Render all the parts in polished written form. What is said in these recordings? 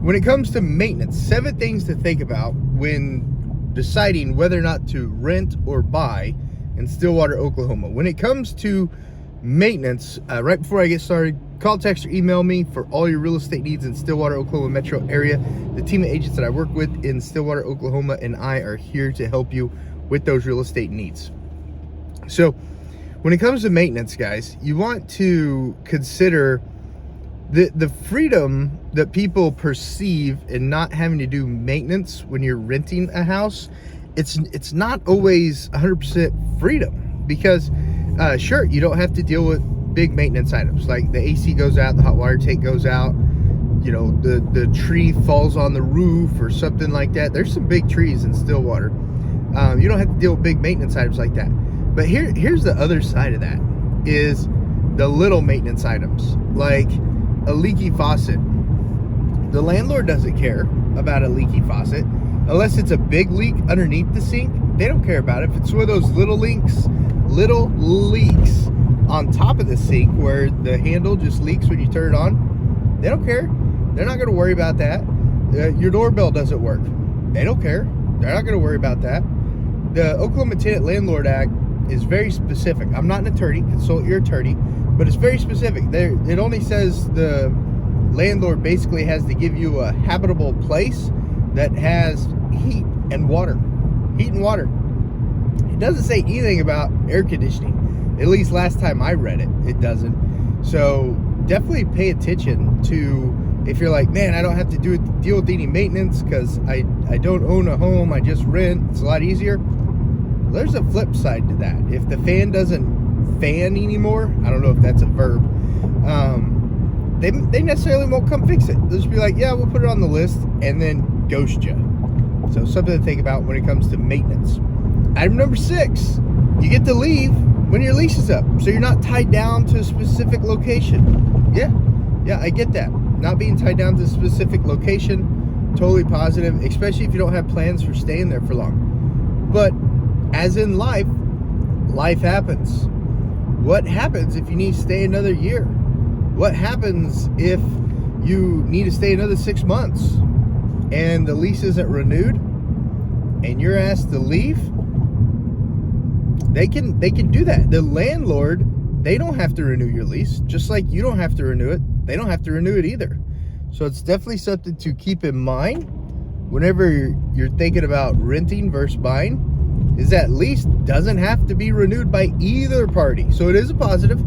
when it comes to maintenance, 7 things to think about when deciding whether or not to rent or buy in Stillwater, Oklahoma. When it comes to maintenance, right before I get started, call, text, or email me for all your real estate needs in Stillwater, Oklahoma metro area. The team of agents that I work with in Stillwater, Oklahoma, and I are here to help you with those real estate needs. So when it comes to maintenance, guys, you want to consider the freedom that people perceive in not having to do maintenance when you're renting a house. It's not always 100% freedom, because sure, you don't have to deal with big maintenance items like the AC goes out, the hot water tank goes out, you know, the tree falls on the roof or something like that. There's some big trees in Stillwater. You don't have to deal with big maintenance items like that. But here's the other side of that, is the little maintenance items, like a leaky faucet. The landlord doesn't care about a leaky faucet unless it's a big leak underneath the sink. They don't care about it. If it's one of those little leaks on top of the sink where the handle just leaks when you turn it on, they don't care. They're not going to worry about that. Your doorbell doesn't work. They don't care. They're not going to worry about that. The Oklahoma Tenant Landlord Act is very specific. I'm not an attorney. Consult your attorney. But it's very specific. It only says the landlord basically has to give you a habitable place that has heat and water. Heat and water. It doesn't say anything about air conditioning. At least last time I read it, it doesn't. So definitely pay attention to, if you're like, man, I don't have to deal with any maintenance because I don't own a home, I just rent, it's a lot easier. There's a flip side to that. If the fan doesn't fan anymore, I don't know if that's a verb, they necessarily won't come fix it. They'll just be like, yeah, we'll put it on the list, and then ghost you. So something to think about when it comes to maintenance. Item number 6, you get to leave when your lease is up, so you're not tied down to a specific location. Yeah, I get that. Not being tied down to a specific location, totally positive, especially if you don't have plans for staying there for long. But as in life happens. What happens if you need to stay another year? What happens if you need to stay another 6 months and the lease isn't renewed and you're asked to leave? They can do that. The landlord, they don't have to renew your lease, just like you don't have to renew it. They don't have to renew it either. So it's definitely something to keep in mind whenever you're thinking about renting versus buying, is that lease doesn't have to be renewed by either party. So it is a positive,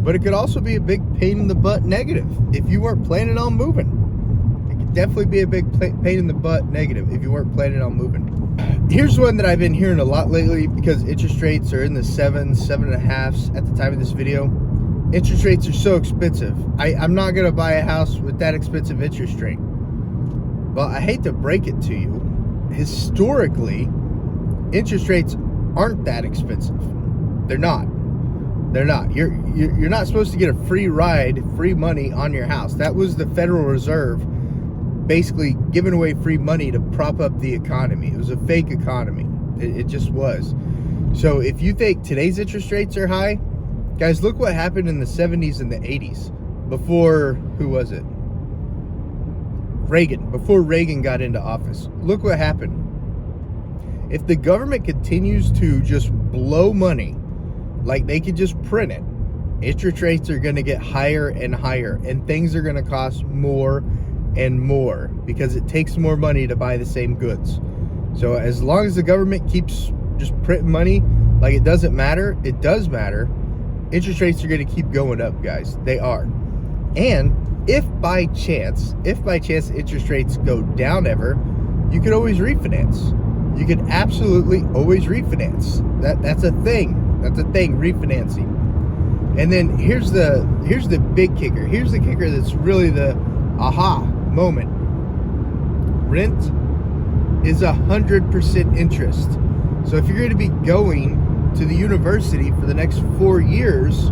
but it could also be a big pain in the butt negative if you weren't planning on moving. It could definitely be a big pain in the butt negative if you weren't planning on moving. Here's one that I've been hearing a lot lately, because interest rates are in the 7.5s at the time of this video. Interest rates are so expensive. I'm not going to buy a house with that expensive interest rate. Well, I hate to break it to you. Historically, interest rates aren't that expensive. They're not. You're not supposed to get a free ride, free money on your house. That was the Federal Reserve basically giving away free money to prop up the economy. It was a fake economy. It just was. So if you think today's interest rates are high, guys, look what happened in the 70s and the 80s before, who was it? Reagan. Before Reagan got into office. Look what happened. If the government continues to just blow money, like they could just print it, interest rates are going to get higher and higher, and things are going to cost more and more because it takes more money to buy the same goods. So as long as the government keeps just printing money like it doesn't matter, it does matter. Interest rates are going to keep going up, guys. They are. And if by chance interest rates go down ever, you could always refinance. You could absolutely always refinance. That's a thing. That's a thing, refinancing. And then here's the big kicker. Here's the kicker that's really the aha moment. Rent is 100% interest. So if you're going to be going to the university for the next 4 years,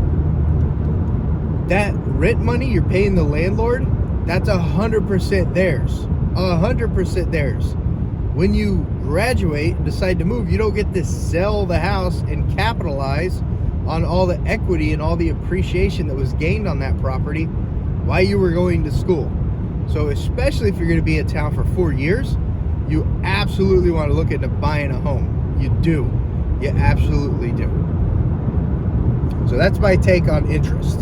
that rent money you're paying the landlord, that's 100% theirs. 100% theirs. When you graduate and decide to move, you don't get to sell the house and capitalize on all the equity and all the appreciation that was gained on that property while you were going to school. So especially if you're going to be in town for 4 years, you absolutely want to look into buying a home. You do. You absolutely do. So that's my take on interest.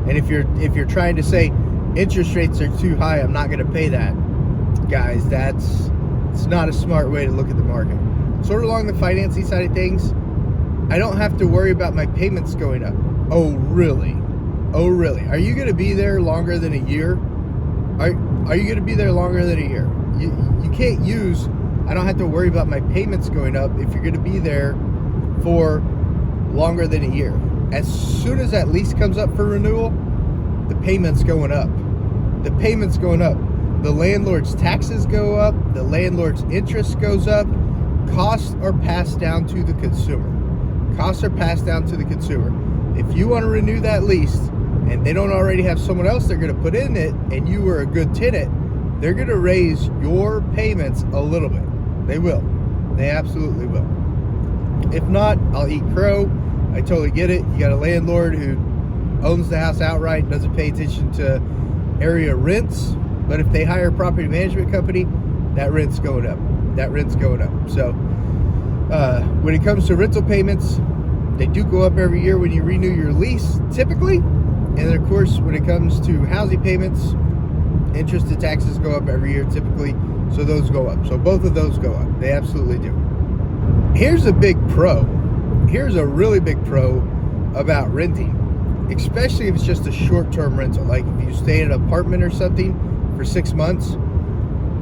And if you're trying to say interest rates are too high, I'm not going to pay that, guys, it's not a smart way to look at the market. Sort of along the financing side of things, I don't have to worry about my payments going up. Oh, really? Oh, really? Are you going to be there longer than a year? Are you going to be there longer than a year? You can't use, I don't have to worry about my payments going up if you're going to be there for longer than a year. As soon as that lease comes up for renewal, the payment's going up. The payment's going up. The landlord's taxes go up. The landlord's interest goes up. Costs are passed down to the consumer. Costs are passed down to the consumer. If you want to renew that lease and they don't already have someone else they're going to put in it and you were a good tenant, they're going to raise your payments a little bit. They will. They absolutely will. If not, I'll eat crow. I totally get it. You got a landlord who owns the house outright, doesn't pay attention to area rents, but if they hire a property management company, that rent's going up. That rent's going up. So when it comes to rental payments, they do go up every year when you renew your lease, typically. And then, of course, when it comes to housing payments, interest and taxes go up every year, typically. So those go up. So both of those go up. They absolutely do. Here's a big pro. Here's a really big pro about renting, especially if it's just a short-term rental. Like if you stay in an apartment or something for 6 months,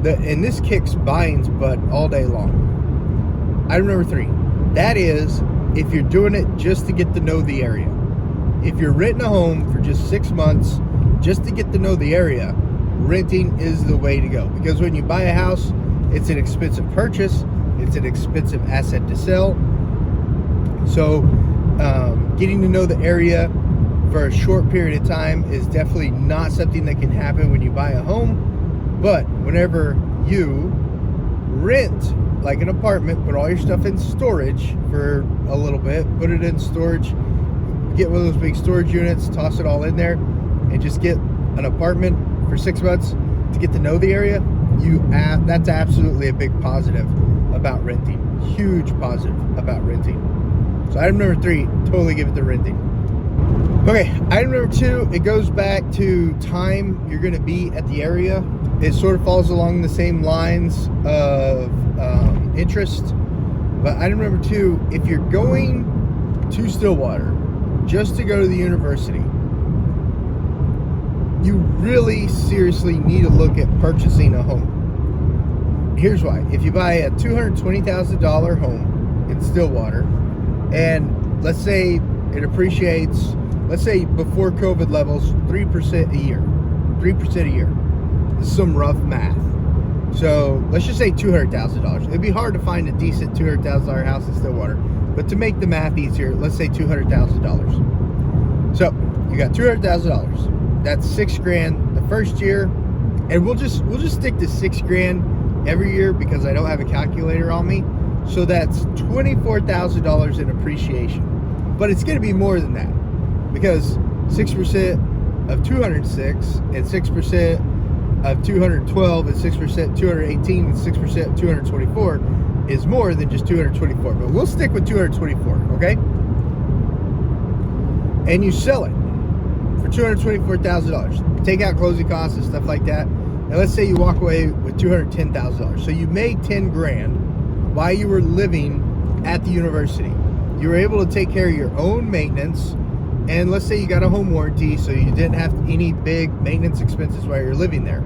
and this kicks buying's butt all day long. Item number 3, that is if you're doing it just to get to know the area. If you're renting a home for just 6 months just to get to know the area, renting is the way to go. Because when you buy a house, it's an expensive purchase. It's an expensive asset to sell. So getting to know the area for a short period of time is definitely not something that can happen when you buy a home. But whenever you rent, like an apartment, put all your stuff in storage for a little bit, put it in storage, get one of those big storage units, toss it all in there, and just get an apartment for 6 months to get to know the area, that's absolutely a big positive about renting. Huge positive about renting. So item number 3, totally give it to renting. Okay, item number 2, it goes back to time you're going to be at the area. It sort of falls along the same lines of interest. But item number 2, if you're going to Stillwater just to go to the university, you really seriously need to look at purchasing a home. Here's why. If you buy a $220,000 home in Stillwater, and let's say it appreciates, let's say before COVID levels, 3% a year. 3% a year. This is some rough math. So let's just say $200,000. It'd be hard to find a decent $200,000 house in Stillwater. But to make the math easier, let's say $200,000. So you got $200,000. That's $6,000 the first year. And we'll just stick to $6,000 every year because I don't have a calculator on me. So that's $24,000 in appreciation. But it's going to be more than that because 6% of 206 and 6% of 212 and 6% 218 and 6% 224 is more than just 224. But we'll stick with 224, okay? And you sell it for $224,000. Take out closing costs and stuff like that. And let's say you walk away with $210,000. So you made $10,000 while you were living at the university. You were able to take care of your own maintenance. And let's say you got a home warranty, so you didn't have any big maintenance expenses while you're living there.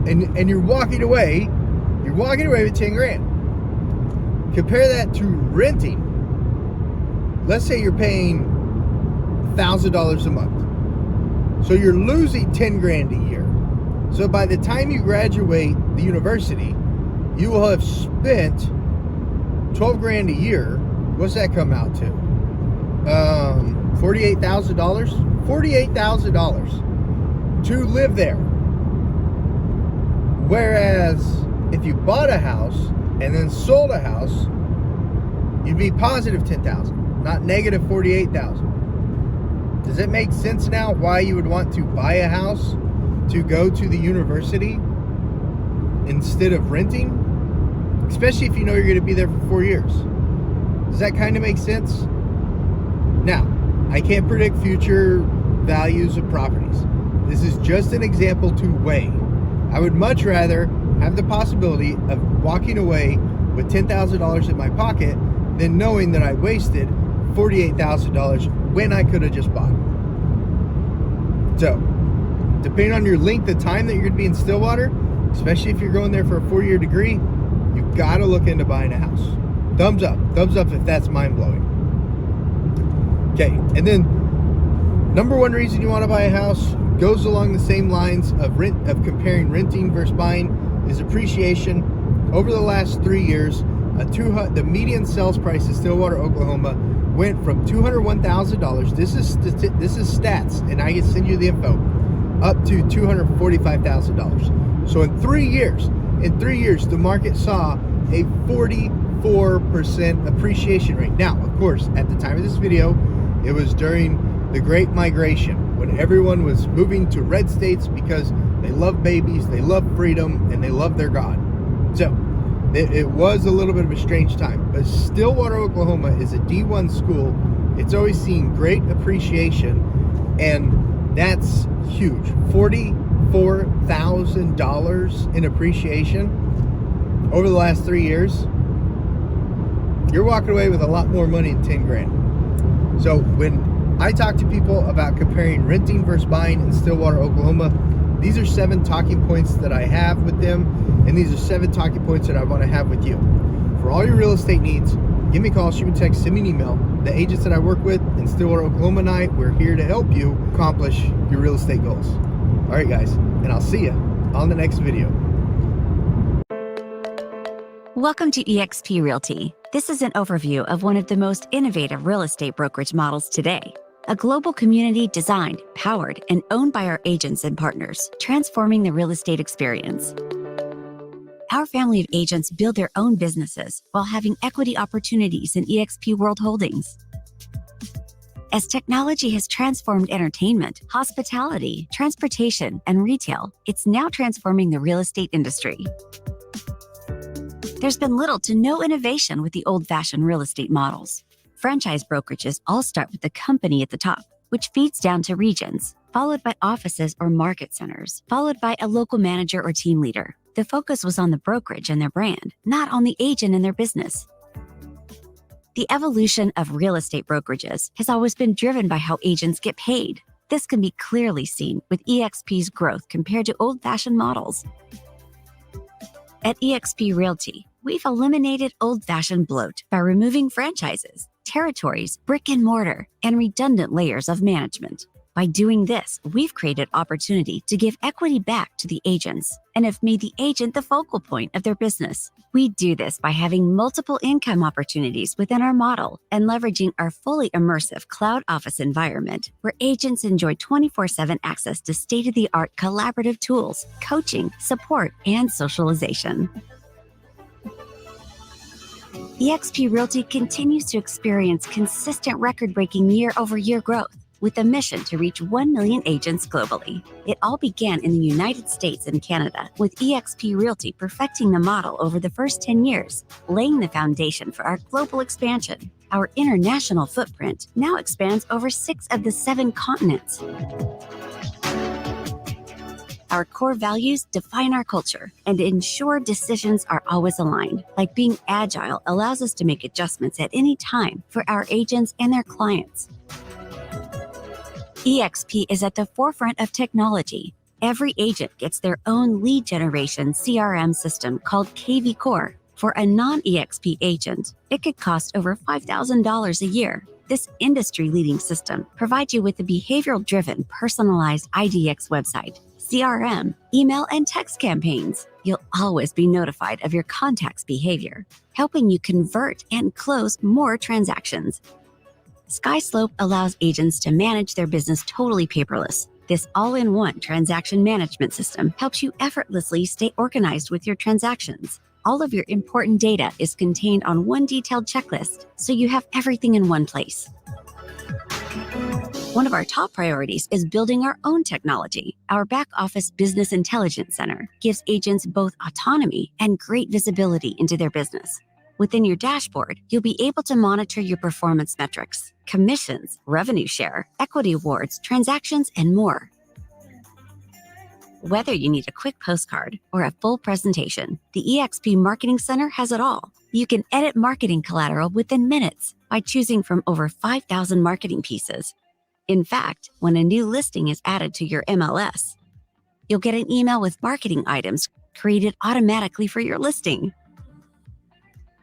And you're walking away with $10,000. Compare that to renting. Let's say you're paying $1,000 a month. So you're losing $10,000 a year. So by the time you graduate the university, you will have spent $12,000 a year. What's that come out to? $48,000? $48,000 to live there. Whereas if you bought a house and then sold a house, you'd be positive $10,000, not negative $48,000. Does it make sense now why you would want to buy a house to go to the university instead of renting, especially if you know you're going to be there for 4 years. Does that kind of make sense? Now, I can't predict future values of properties. This is just an example to weigh. I would much rather have the possibility of walking away with $10,000 in my pocket than knowing that I wasted $48,000 when I could have just bought. So, depending on your length of time that you're going to be in Stillwater, especially if you're going there for a 4-year degree, you've got to look into buying a house. Thumbs up if that's mind-blowing. Okay, and then number one reason you want to buy a house goes along the same lines of comparing renting versus buying is appreciation. Over the last 3 years, the median sales price in Stillwater, Oklahoma went from $201,000. This is stats, and I can send you the info, up to $245,000. So in 3 years, the market saw a 44% appreciation rate. Now, of course, at the time of this video, it was during the Great Migration, when everyone was moving to red states because they love babies, they love freedom, and they love their God. So it was a little bit of a strange time, but Stillwater, Oklahoma is a D1 school. It's always seen great appreciation, and that's huge. $44,000 in appreciation over the last 3 years. You're walking away with a lot more money than 10 grand. So when I talk to people about comparing renting versus buying in Stillwater, Oklahoma, these are 7 talking points that I have with them, and these are 7 talking points that I want to have with you. For all your real estate needs, give me a call, shoot me a text, send me an email. The agents that I work with in Stillwater, Oklahoma, and we're here to help you accomplish your real estate goals. All right, guys, and I'll see you on the next video. Welcome to eXp Realty. This is an overview of one of the most innovative real estate brokerage models today. A global community designed, powered, and owned by our agents and partners, transforming the real estate experience. Our family of agents build their own businesses while having equity opportunities in eXp World Holdings. As technology has transformed entertainment, hospitality, transportation, and retail, it's now transforming the real estate industry. There's been little to no innovation with the old-fashioned real estate models. Franchise brokerages all start with the company at the top, which feeds down to regions, followed by offices or market centers, followed by a local manager or team leader. The focus was on the brokerage and their brand, not on the agent and their business. The evolution of real estate brokerages has always been driven by how agents get paid. This can be clearly seen with eXp's growth compared to old-fashioned models. At eXp Realty, we've eliminated old-fashioned bloat by removing franchises, territories, brick and mortar, and redundant layers of management. By doing this, we've created opportunity to give equity back to the agents and have made the agent the focal point of their business. We do this by having multiple income opportunities within our model and leveraging our fully immersive cloud office environment where agents enjoy 24/7 access to state-of-the-art collaborative tools, coaching, support, and socialization. eXp Realty continues to experience consistent record-breaking year-over-year growth with a mission to reach 1 million agents globally. It all began in the United States and Canada, with eXp Realty perfecting the model over the first 10 years, laying the foundation for our global expansion. Our international footprint now expands over 6 of the 7 continents. Our core values define our culture and ensure decisions are always aligned. Like being agile allows us to make adjustments at any time for our agents and their clients. eXp is at the forefront of technology. Every agent gets their own lead generation CRM system called KV Core. For a non-eXp agent, it could cost over $5,000 a year. This industry-leading system provides you with a behavioral-driven, personalized IDX website, CRM, email, and text campaigns. You'll always be notified of your contact's behavior, helping you convert and close more transactions. SkySlope allows agents to manage their business totally paperless. This all-in-one transaction management system helps you effortlessly stay organized with your transactions. All of your important data is contained on one detailed checklist, so you have everything in one place. One of our top priorities is building our own technology. Our back office business intelligence center gives agents both autonomy and great visibility into their business. Within your dashboard, you'll be able to monitor your performance metrics, commissions, revenue share, equity awards, transactions, and more. Whether you need a quick postcard or a full presentation, the eXp Marketing Center has it all. You can edit marketing collateral within minutes by choosing from over 5,000 marketing pieces. In fact, when a new listing is added to your MLS, you'll get an email with marketing items created automatically for your listing.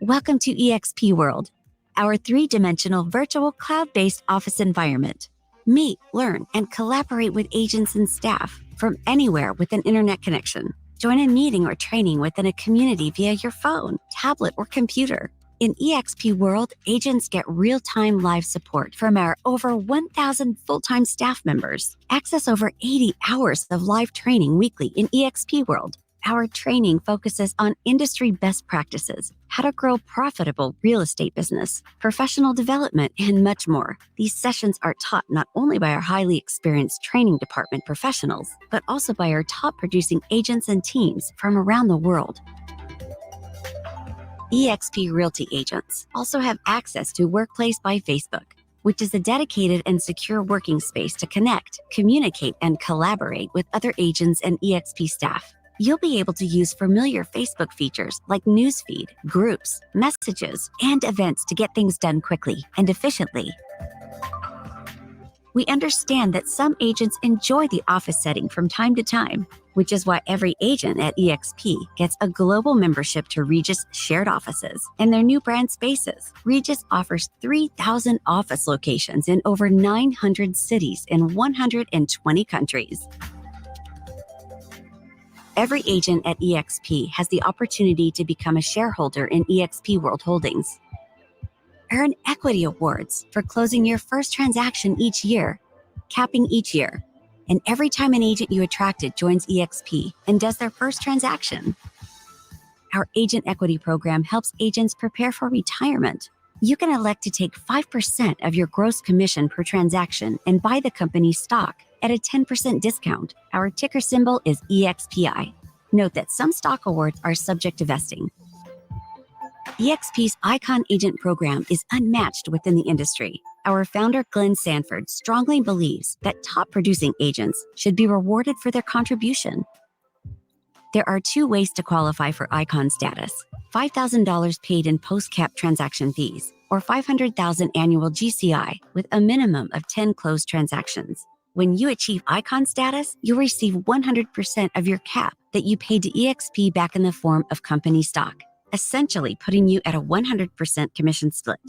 Welcome to eXp World, our three-dimensional virtual cloud-based office environment. Meet, learn, and collaborate with agents and staff from anywhere with an internet connection. Join a meeting or training within a community via your phone, tablet, or computer. In eXp World, agents get real-time live support from our over 1,000 full-time staff members. Access over 80 hours of live training weekly in eXp World. Our training focuses on industry best practices, how to grow profitable real estate business, professional development, and much more. These sessions are taught not only by our highly experienced training department professionals, but also by our top producing agents and teams from around the world. eXp Realty agents also have access to Workplace by Facebook, which is a dedicated and secure working space to connect, communicate, and collaborate with other agents and eXp staff. You'll be able to use familiar Facebook features like newsfeed, groups, messages, and events to get things done quickly and efficiently. We understand that some agents enjoy the office setting from time to time, which is why every agent at eXp gets a global membership to Regus shared offices and their new brand spaces. Regus offers 3,000 office locations in over 900 cities in 120 countries. Every agent at eXp has the opportunity to become a shareholder in eXp World Holdings. Earn equity awards for closing your first transaction each year, capping each year, and every time an agent you attracted joins eXp and does their first transaction. Our agent equity program helps agents prepare for retirement. You can elect to take 5% of your gross commission per transaction and buy the company's stock at a 10% discount. Our ticker symbol is EXPI. Note that some stock awards are subject to vesting. eXp's Icon Agent program is unmatched within the industry. Our founder, Glenn Sanford, strongly believes that top producing agents should be rewarded for their contribution. There are two ways to qualify for Icon status: $5,000 paid in post-cap transaction fees, or $500,000 annual GCI with a minimum of 10 closed transactions. When you achieve Icon status, you'll receive 100% of your cap that you paid to eXp back in the form of company stock, essentially putting you at a 100% commission split.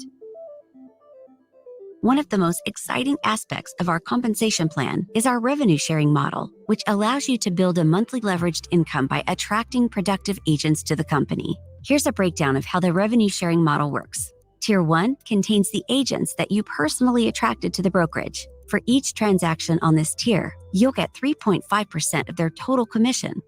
One of the most exciting aspects of our compensation plan is our revenue sharing model, which allows you to build a monthly leveraged income by attracting productive agents to the company. Here's a breakdown of how the revenue sharing model works. Tier 1 contains the agents that you personally attracted to the brokerage. For each transaction on this tier, you'll get 3.5% of their total commission.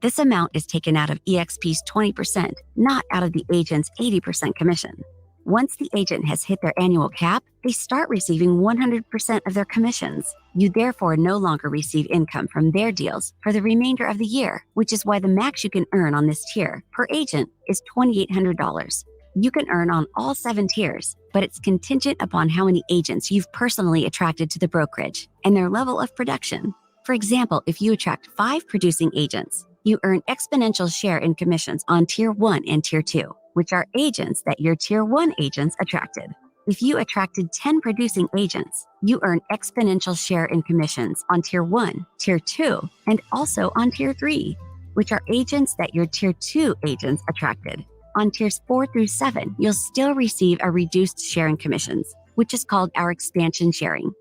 This amount is taken out of eXp's 20%, not out of the agent's 80% commission. Once the agent has hit their annual cap, they start receiving 100% of their commissions. You therefore no longer receive income from their deals for the remainder of the year, which is why the max you can earn on this tier per agent is $2,800. You can earn on all 7 tiers, but it's contingent upon how many agents you've personally attracted to the brokerage and their level of production. For example, if you attract 5 producing agents, you earn exponential share in commissions on Tier 1 and Tier 2, which are agents that your Tier 1 agents attracted. If you attracted 10 producing agents, you earn exponential share in commissions on Tier 1, Tier 2, and also on Tier 3, which are agents that your Tier 2 agents attracted. On Tiers 4 through 7, you'll still receive a reduced share in commissions, which is called our expansion sharing.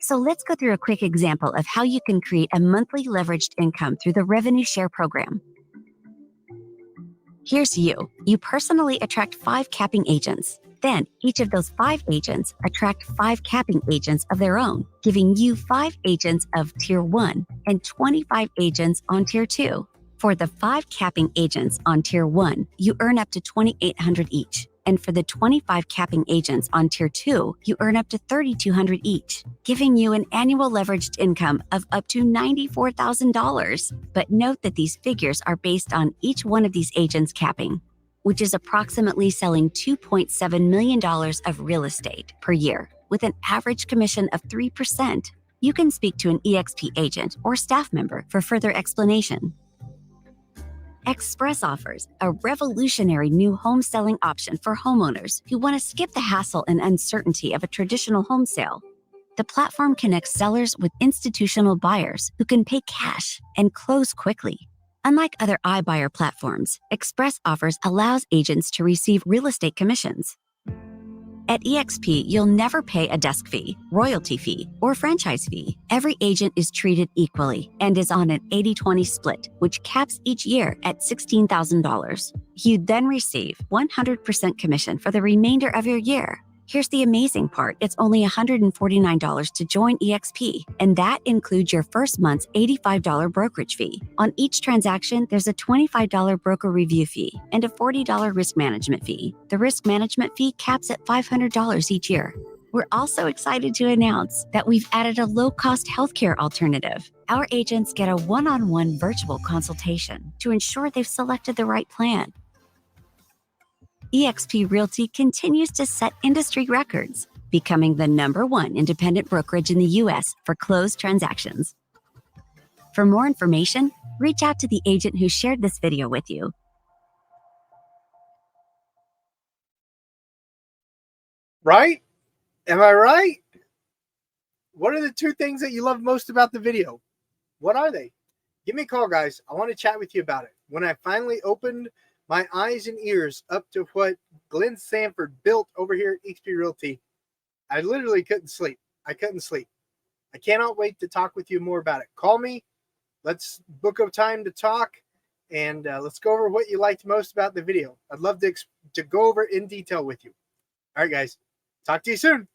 So let's go through a quick example of how you can create a monthly leveraged income through the revenue share program. Here's you. You personally attract 5 capping agents. Then each of those 5 agents attract 5 capping agents of their own, giving you 5 agents of Tier 1 and 25 agents on Tier 2. For the 5 capping agents on Tier 1, you earn up to $2,800 each. And for the 25 capping agents on Tier 2, you earn up to $3,200 each, giving you an annual leveraged income of up to $94,000. But note that these figures are based on each one of these agents' capping, which is approximately selling $2.7 million of real estate per year, with an average commission of 3%. You can speak to an eXp agent or staff member for further explanation. Express offers a revolutionary new home selling option for homeowners who want to skip the hassle and uncertainty of a traditional home sale. The platform connects sellers with institutional buyers who can pay cash and close quickly. Unlike other iBuyer platforms, Express Offers allows agents to receive real estate commissions. At eXp, you'll never pay a desk fee, royalty fee, or franchise fee. Every agent is treated equally and is on an 80-20 split, which caps each year at $16,000. You then receive 100% commission for the remainder of your year. Here's the amazing part. It's only $149 to join eXp, and that includes your first month's $85 brokerage fee. On each transaction, there's a $25 broker review fee and a $40 risk management fee. The risk management fee caps at $500 each year. We're also excited to announce that we've added a low-cost healthcare alternative. Our agents get a one-on-one virtual consultation to ensure they've selected the right plan. eXp Realty continues to set industry records, becoming the #1 independent brokerage in the U.S. for closed transactions. For more information, reach out to the agent who shared this video with you. Right? Am I right? What are the two things that you love most about the video? What are they? Give me a call, guys. I want to chat with you about it. When I finally opened my eyes and ears up to what Glenn Sanford built over here at eXp Realty, I literally couldn't sleep. I couldn't sleep. I cannot wait to talk with you more about it. Call me. Let's book a time to talk, and let's go over what you liked most about the video. I'd love to go over in detail with you. All right, guys. Talk to you soon.